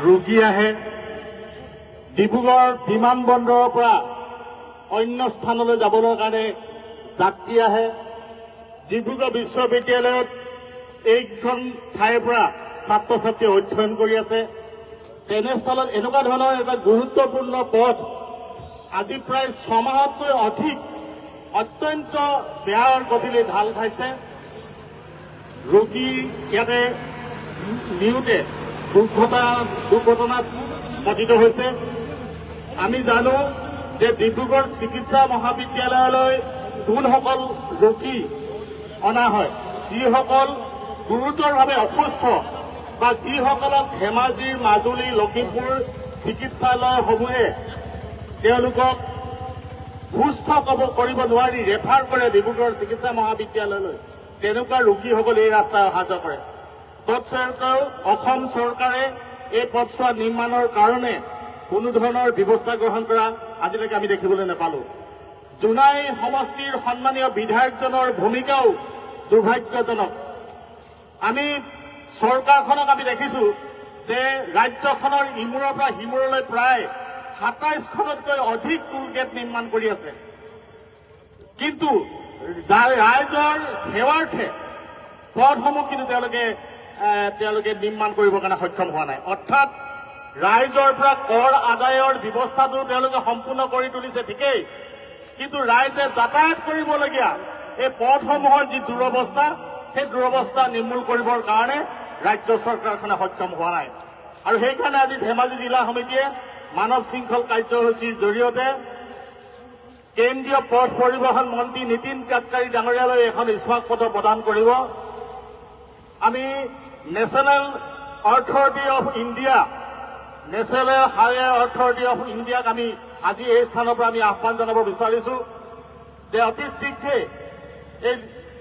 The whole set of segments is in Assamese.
ৰোগী আহে ডিব্ৰুগড় বিমানবন্দৰৰ পৰা অন্য স্থানলৈ যাবলৈ কাৰণে যাত্ৰী আহে ডিব্ৰুগড় বিশ্ববিদ্যালয়ত এইখন ঠাইৰ পৰা ছাত্ৰ ছাত্ৰীয়ে অধ্যয়ন কৰি আছে তেনেস্থলত এনেকুৱা ধৰণৰ এটা গুৰুত্বপূৰ্ণ পথ আজি প্ৰায় 6 মাহতকৈ অধিক অত্যন্ত বেয়াৰ গতিলৈ ঢাল খাইছে ৰোগী ইয়াতে নিওঁতে দুৰ্ঘটনাত পতিত হৈছে আমি জানো যে ডিব্ৰুগড় চিকিৎসা মহাবিদ্যালয়লৈ কোনসকল ৰোগী অনা হয় যিসকল গুৰুতৰভাৱে অসুস্থ বা যিসকলক ধেমাজিৰ মাজুলী লখিমপুৰ চিকিৎসালয়সমূহে তেওঁলোকক সুস্থ কৰিব নোৱাৰি ৰেফাৰ কৰে ডিব্ৰুগড় চিকিৎসা মহাবিদ্যালয়লৈ তেনেকুৱা ৰোগীসকল এই ৰাস্তাই অহা যোৱা কৰে তৎসত্ত্বেও অসম চৰকাৰে এই পথছোৱা নিৰ্মাণৰ কাৰণে কোনো ধৰণৰ ব্যৱস্থা গ্ৰহণ কৰা আজিলৈকে আমি দেখিবলৈ নাপালো জোনাই সমষ্টিৰ সন্মানীয় বিধায়কজনৰ ভূমিকাও দুৰ্ভাগ্যজনক আমি চৰকাৰখনক আমি দেখিছো যে ৰাজ্যখনৰ ইমূৰৰ পৰা সিমূৰলৈ প্ৰায় 27খনতকৈ অধিক টুল গেট নিৰ্মাণ কৰি আছে কিন্তু ৰাইজৰ সেৱাৰ্থে পথসমূহ কিন্তু তেওঁলোকে নিৰ্মাণ কৰিবৰ কাৰণে সক্ষম হোৱা নাই অৰ্থাৎ ৰাইজৰ পৰা কৰ আদায়ৰ ব্যৱস্থাটো তেওঁলোকে সম্পূৰ্ণ কৰি তুলিছে ঠিকেই কিন্তু ৰাইজে যাতায়াত কৰিবলগীয়া এই পথসমূহৰ যি দুৰৱস্থা সেই দুৰৱস্থা নিৰ্মূল কৰিবৰ কাৰণে ৰাজ্য চৰকাৰখনে সক্ষম হোৱা নাই আৰু সেইকাৰণে আজি ধেমাজি জিলা সমিতিয়ে মানৱ শৃংখল কাৰ্যসূচীৰ জৰিয়তে কেন্দ্ৰীয় পথ পৰিবহণ মন্ত্ৰী নীতিন গাডকাৰী ডাঙৰীয়ালৈ এখন স্মাৰক পত্ৰ প্ৰদান কৰিব আমি national authority of India national highway authority of ইণ্ডিয়াক আমি আজি এই স্থানৰ পৰা আমি আহ্বান জনাব বিচাৰিছো যে অতি শীঘ্ৰে এই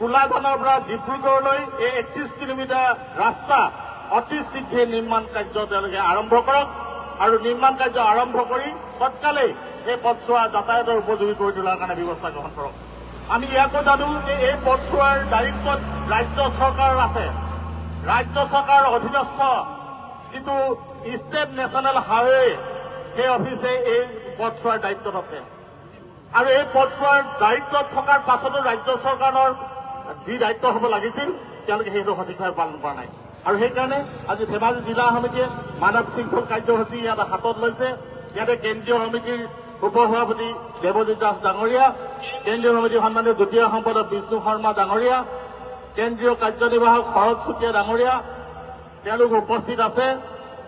গোলাঘাটৰ পৰা ডিব্ৰুগড়লৈ এই 31 কিলোমিটাৰ ৰাস্তা অতি শীঘ্ৰে নিৰ্মাণ কাৰ্য তেওঁলোকে আৰম্ভ কৰক আৰু নিৰ্মাণ কাৰ্য আৰম্ভ কৰি তৎকালেই এই পথছোৱা যাতায়াতৰ উপযোগী কৰি তোলাৰ কাৰণে ব্যৱস্থা গ্ৰহণ কৰক আমি ইয়াকো জানো যে এই পথছোৱাৰ দায়িত্বত ৰাজ্য চৰকাৰ আছে ৰাজ্য চৰকাৰৰ অধীনস্থ যিটো ষ্টেট নেশ্যনেল হাইৱে সেই অফিচে এই পথছোৱাৰ দায়িত্বত আছে আৰু এই পথছোৱাৰ দায়িত্বত থকাৰ পাছতো ৰাজ্য চৰকাৰৰ যি দায়িত্ব হ'ব লাগিছিল তেওঁলোকে সেইটো সঠিকভাৱে পালন কৰা নাই আৰু সেইকাৰণে আজি ধেমাজি জিলা সমিতিয়ে মানৱ শৃংখল কাৰ্যসূচী ইয়াত হাতত লৈছে ইয়াতে কেন্দ্ৰীয় সমিতিৰ উপসভাপতি দেৱজিৎ দাস ডাঙৰীয়া কেন্দ্ৰীয় সমিতিৰ সন্মানীয় যুটীয়া সম্পাদক বিষ্ণু শৰ্মা ডাঙৰীয়া কেন্দ্ৰীয় কাৰ্যনিৰ্বাহক শৰৎ চুতীয়া ডাঙৰীয়া তেওঁলোক উপস্থিত আছে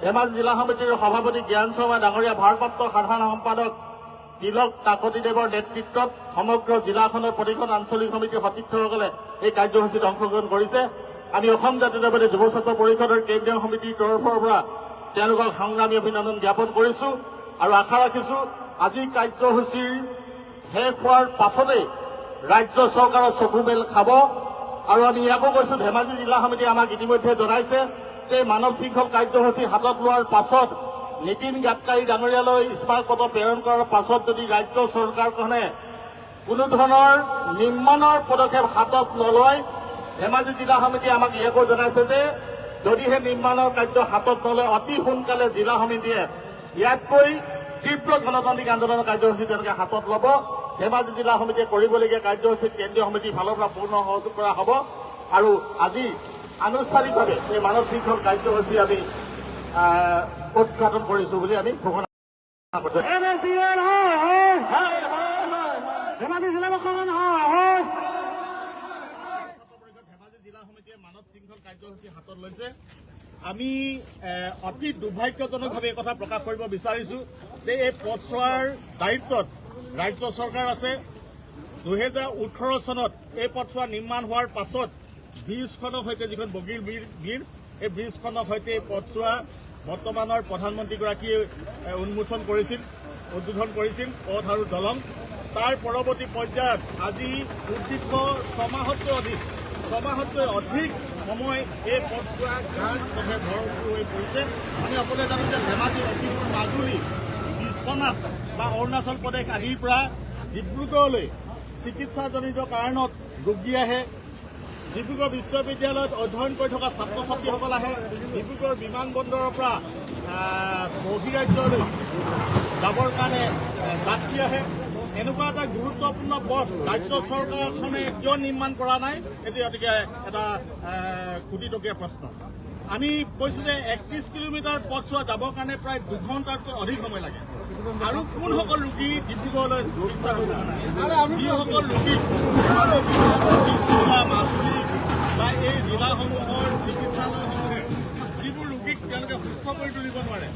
ধেমাজি জিলা সমিতিৰ সভাপতি জ্ঞান শৰ্মা ডাঙৰীয়া ভাৰপ্ৰাপ্ত সাধাৰণ সম্পাদক তিলক কাকতিদেৱৰ নেতৃত্বত সমগ্ৰ জিলাখনৰ প্ৰতিখন আঞ্চলিক সমিতিৰ সতীৰ্থসকলে এই কাৰ্যসূচীত অংশগ্ৰহণ কৰিছে আমি অসম জাতীয়তাবাদী যুৱ ছাত্ৰ পৰিষদৰ কেন্দ্ৰীয় সমিতিৰ তৰফৰ পৰা তেওঁলোকক সংগ্ৰামী অভিনন্দন জ্ঞাপন কৰিছো আৰু আশা ৰাখিছো আজি কাৰ্যসূচীৰ শেষ হোৱাৰ পাছতেই ৰাজ্য চৰকাৰৰ চকু মেল খাব আৰু আমি ইয়াকো কৈছো ধেমাজি জিলা সমিতিয়ে আমাক ইতিমধ্যে জনাইছে যে মানৱ শৃংখল কাৰ্যসূচী হাতত লোৱাৰ পাছত নীতিন গাডকাৰী ডাঙৰীয়ালৈ স্মাৰক পত্ৰ প্ৰেৰণ কৰাৰ পাছত যদি ৰাজ্য চৰকাৰখনে কোনো ধৰণৰ নিৰ্মাণৰ পদক্ষেপ হাতত নলয় ধেমাজি জিলা সমিতিয়ে আমাক ইয়াকো জনাইছে যে যদিহে নিৰ্মাণৰ কাৰ্য হাতত নলয় অতি সোনকালে জিলা সমিতিয়ে ইয়াতকৈ তীব্ৰ গণতান্ত্ৰিক আন্দোলনৰ কাৰ্যসূচী তেওঁলোকে হাতত ল'ব ধেমাজি জিলা সমিতিয়ে কৰিবলগীয়া কাৰ্যসূচীত কেন্দ্ৰীয় সমিতিৰ ফালৰ পৰা পূৰ্ণ সহযোগ কৰা হ'ব আৰু আজি আনুষ্ঠানিকভাৱে এই মানৱ শৃংখল কাৰ্যসূচী আমি উদ্ঘাটন কৰিছো বুলি আমি ঘোষণা কৰিছো ধেমাজি জিলা সমিতিয়ে মানৱ শৃংখল কাৰ্যসূচী হাতত লৈছে আমি অতি দুৰ্ভাগ্যজনকভাৱে এই কথা প্ৰকাশ কৰিব বিচাৰিছো যে এই পথছোৱাৰ দায়িত্বত ৰাজ্য চৰকাৰ আছে 2018 চনত এই পথছোৱা নিৰ্মাণ হোৱাৰ পাছত ব্ৰিজখনৰ সৈতে যিখন বগীৰ ব্ৰিজ এই ব্ৰিজখনৰ সৈতে এই পথছোৱা বৰ্তমানৰ প্ৰধানমন্ত্ৰীগৰাকীয়ে উন্মোচন কৰিছিল উদ্বোধন কৰিছিল পথ আৰু দলং তাৰ পৰৱৰ্তী পৰ্যায়ত আজি সুদীৰ্ঘ 6 মাহতকৈ অধিক সময় এই পথছোৱা ঘাটে ভৰপূৰ হৈ পৰিছে আমি সকলোৱে জানো যে ধেমাজি লখিমপুৰ মাজুলী বিশ্বনাথ বা অৰুণাচল প্ৰদেশ আদিৰ পৰা ডিব্ৰুগড়লৈ চিকিৎসাজনিত কাৰণত ৰোগী আহে ডিব্ৰুগড় বিশ্ববিদ্যালয়ত অধ্যয়ন কৰি থকা ছাত্ৰ ছাত্ৰীসকল আহে ডিব্ৰুগড় বিমানবন্দৰৰ পৰা বহিৰাজ্যলৈ যাবৰ কাৰণে যাত্ৰী আহে। এনেকুৱা এটা গুৰুত্বপূৰ্ণ পথ ৰাজ্য চৰকাৰখনে কিয় নিৰ্মাণ কৰা নাই, এইটো গতিকে এটা কোটিটকীয়া প্ৰশ্ন। আমি কৈছোঁ যে 31 কিলোমিটাৰ পথছোৱা যাবৰ কাৰণে প্ৰায় 2 ঘণ্টাতকৈ অধিক সময় লাগে। আৰু কোনসকল ৰোগী ডিব্ৰুগড়লৈ চিকিৎসা কৰিব নোৱাৰে, যিসকল ৰোগী মাজুলী বা এই জিলাসমূহৰ চিকিৎসালয়সমূহে যিবোৰ ৰোগীক তেওঁলোকে সুস্থ কৰি তুলিব নোৱাৰে,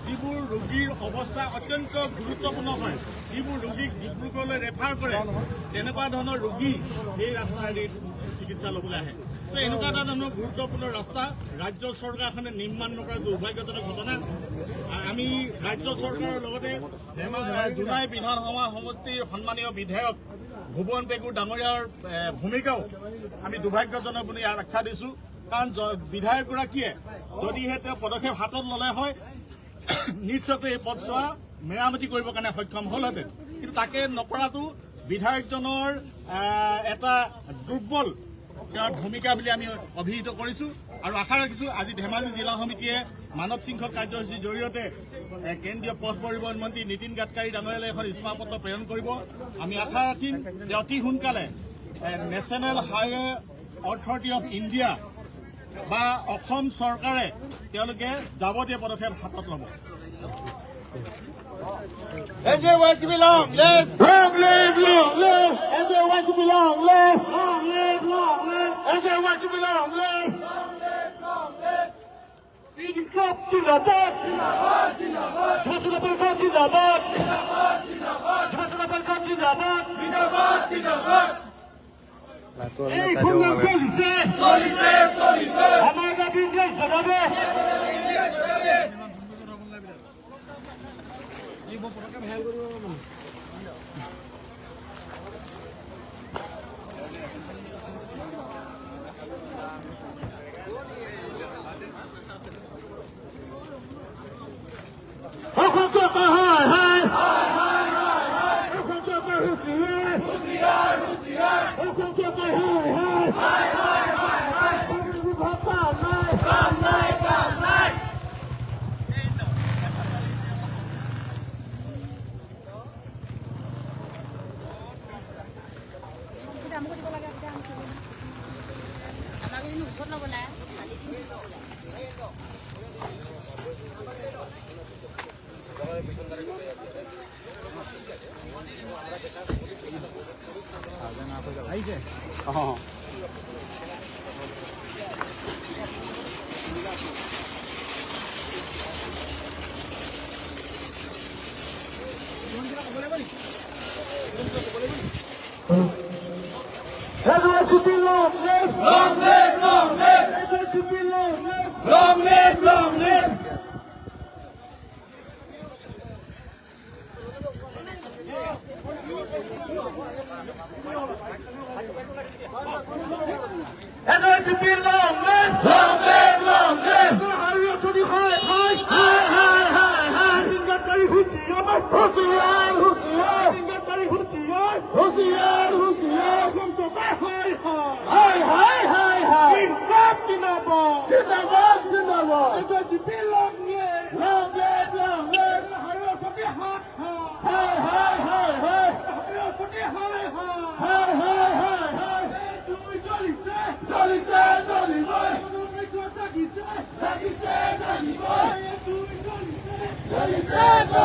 যিবোৰ ৰোগীৰ অৱস্থা অত্যন্ত গুৰুত্বপূৰ্ণ হয়, যিবোৰ ৰোগীক ডিব্ৰুগড়লৈ ৰেফাৰ কৰে, তেনেকুৱা ধৰণৰ ৰোগী এই ৰাস্তাৰে চিকিৎসা ল'বলৈ আহে। তো এনেকুৱা এটা ধৰণৰ গুৰুত্বপূৰ্ণ ৰাস্তা ৰাজ্য চৰকাৰখনে নিৰ্মাণ নকৰা দুৰ্ভাগ্যজনক ঘটনা। আমি ৰাজ্য চৰকাৰৰ লগতে জোনাই বিধানসভা সমষ্টিৰ সন্মানীয় বিধায়ক ভুৱন পেগুৰ ডাঙৰীয়াৰ ভূমিকাও আমি দুৰ্ভাগ্যজনক বুলি আখ্যা দিছোঁ। কাৰণ বিধায়কগৰাকীয়ে যদিহে তেওঁ পদক্ষেপ হাতত ল'লে হয়, নিশ্চয়কৈ এই পথছোৱা মেৰামতি কৰিবৰ কাৰণে সক্ষম হ'লহেঁতেন। কিন্তু তাকে নকৰাটো বিধায়কজনৰ এটা দুৰ্বল তেওঁৰ ভূমিকা বুলি আমি অভিহিত কৰিছোঁ আৰু আশা ৰাখিছোঁ আজি ধেমাজি জিলা সমিতিয়ে মানৱ শৃংখল কাৰ্যসূচীৰ জৰিয়তে কেন্দ্ৰীয় পথ পৰিবহণ মন্ত্ৰী নীতিন গাডকাৰী ডাঙৰীয়ালৈ এখন ইস্মাপত্ৰ প্ৰেৰণ কৰিব। আমি আশা ৰাখিম যে অতি সোনকালে national highway authority of India বা অসম চৰকাৰে তেওঁলোকে যাৱতীয় পদক্ষেপ হাতত ল'ব। Everyone to be long live! Long live, long live! Everyone to be long live! Long live, long live! Everyone to be long live! Long live, long live! Inkap Zindabad! Jhabasulla Parkar Zindabad! Jhabasulla Parkar Zindabad! এই সংগ্রাম চলিছে আমার দাবি ইংরেজ জানাবে। Everyone should be long live! Long live, long live! Everyone should be long live! Long live, long live! Everyone should be long live! Long live, long live! Hurry up to the high! Hingat husiar! Husiar! Hingat husiar! Husiar! Come to my high! Inkap Zindabad! Zindabad! Everyone should be long live! Long live, long live! Hurry up to the high! Hurry up to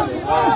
the high!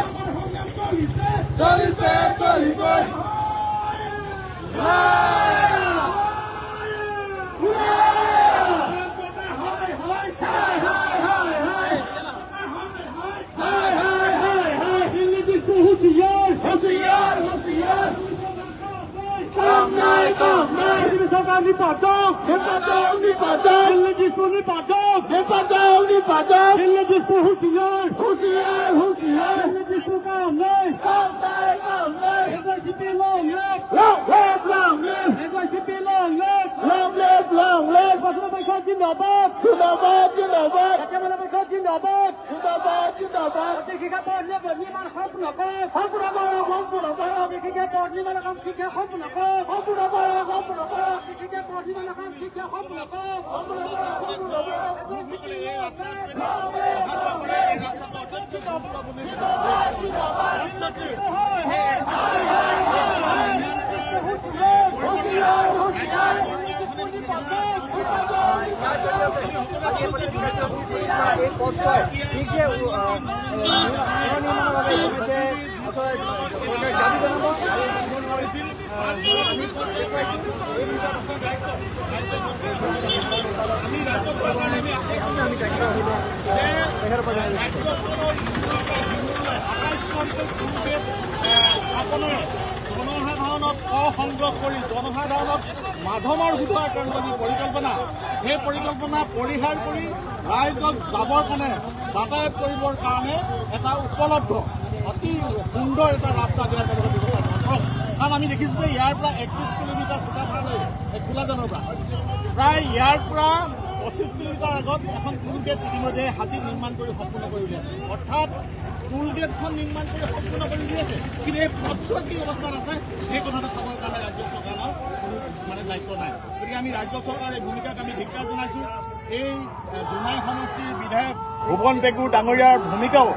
এই ৰাস্তাত এই পথছোৱাই ঠিক যে নিৰ্মাণৰ বাবে ইতিমধ্যে চৰকাৰে দাবী জনাব জনসাধাৰণক অসংগ্ৰহ কৰি জনসাধাৰণক মাধমৰ গোটাৰ তেওঁলোকৰ যি পৰিকল্পনা সেই পৰিকল্পনা পৰিহাৰ কৰি ৰাইজক যাবৰ কাৰণে যাতায়াত কৰিবৰ কাৰণে এটা উপলব্ধ অতি সুন্দৰ এটা ৰাস্তা দিয়াৰ তেওঁলোকে ব্যৱস্থা কৰক। কাৰণ আমি দেখিছোঁ যে ইয়াৰ পৰা 31 কিলোমিটাৰ চুকাফালৈ গোলাজানৰ পৰা প্ৰায় ইয়াৰ পৰা 25 কিলোমিটাৰ আগত এখন টুল গেট ইতিমধ্যে হাতী নিৰ্মাণ কৰি সম্পূৰ্ণ কৰি উলিয়াইছে। অৰ্থাৎ টুল গেটখন নিৰ্মাণ কৰি সম্পূৰ্ণ কৰি উলিয়াইছে, কিন্তু এই পথছোৱা কি অৱস্থাত আছে সেই কথাটো চাবৰ কাৰণে ৰাজ্য চৰকাৰৰ মানে দায়িত্ব নাই। গতিকে আমি ৰাজ্য চৰকাৰৰ এই ভূমিকাক আমি ধিক্কাৰ জনাইছোঁ। এই দুনাই সমষ্টিৰ বিধায়ক ভুৱন পেগু ডাঙৰীয়াৰ ভূমিকাও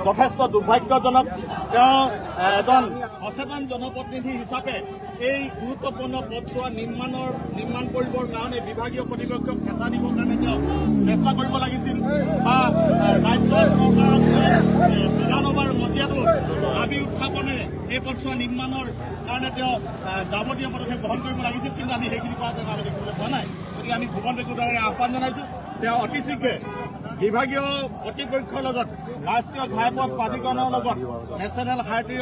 যথেষ্ট দুৰ্ভাগ্যজনক। তেওঁ এজন সচেতন জনপ্ৰতিনিধি হিচাপে এই গুৰুত্বপূৰ্ণ পথছোৱা নিৰ্মাণ কৰিবৰ কাৰণে বিভাগীয় কৰ্তৃপক্ষক হেঁচা দিবৰ কাৰণে তেওঁ চেষ্টা কৰিব লাগিছিল বা ৰাজ্য চৰকাৰক বিধানসভাৰ মজিয়াটো দাবী উত্থাপনেৰে এই পথছোৱা নিৰ্মাণৰ কাৰণে তেওঁ যাৱতীয় পদক্ষেপ গ্ৰহণ কৰিব লাগিছিল, কিন্তু আমি সেইখিনি কৰাটো আমি দেখিবলৈ পোৱা নাই। গতিকে আমি ভুৱন পেগু ডাঙৰীয়াক আহ্বান জনাইছোঁ তেওঁ অতি শীঘ্ৰে বিভাগীয় কৰ্তৃপক্ষৰ লগত ৰাষ্ট্ৰীয় ঘাইপথ প্ৰাধিকৰণৰ লগত নেশ্যনেল হাইৱে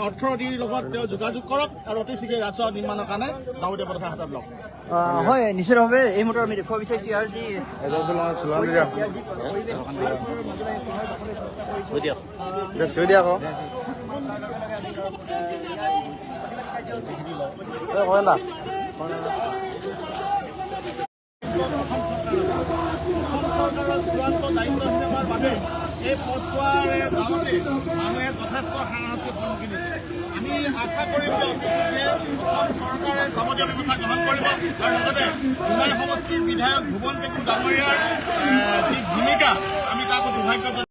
অথৰিটিৰ লগত তেওঁ যোগাযোগ কৰক আৰু অতি শীঘ্ৰে ৰাজপথ নিৰ্মাণৰ কাৰণে যাৱতীয় পদক্ষেপ হাতত লওক। হয়, নিশ্চিতভাৱে এই মুহূৰ্তত আমি দেখুৱাব বিচাৰিছোঁ ইয়াৰ যি চৰকাৰৰ চূড়ান্ত দায়িত্বহীনতাৰ বাবে এই পথছোৱাৰে যাওঁতে মানুহে যথেষ্ট হাৰাশাস্তিৰ সন্মুখীন হৈছে। আমি আশা কৰিম যে অসম চৰকাৰে যাৱতীয় ব্যৱস্থা গ্ৰহণ কৰিব আৰু লগতে দুনাই সমষ্টিৰ বিধায়ক ভুৱন পেগু ডাঙৰীয়াৰ যি ভূমিকা আমি তাকো দুৰ্ভাগ্য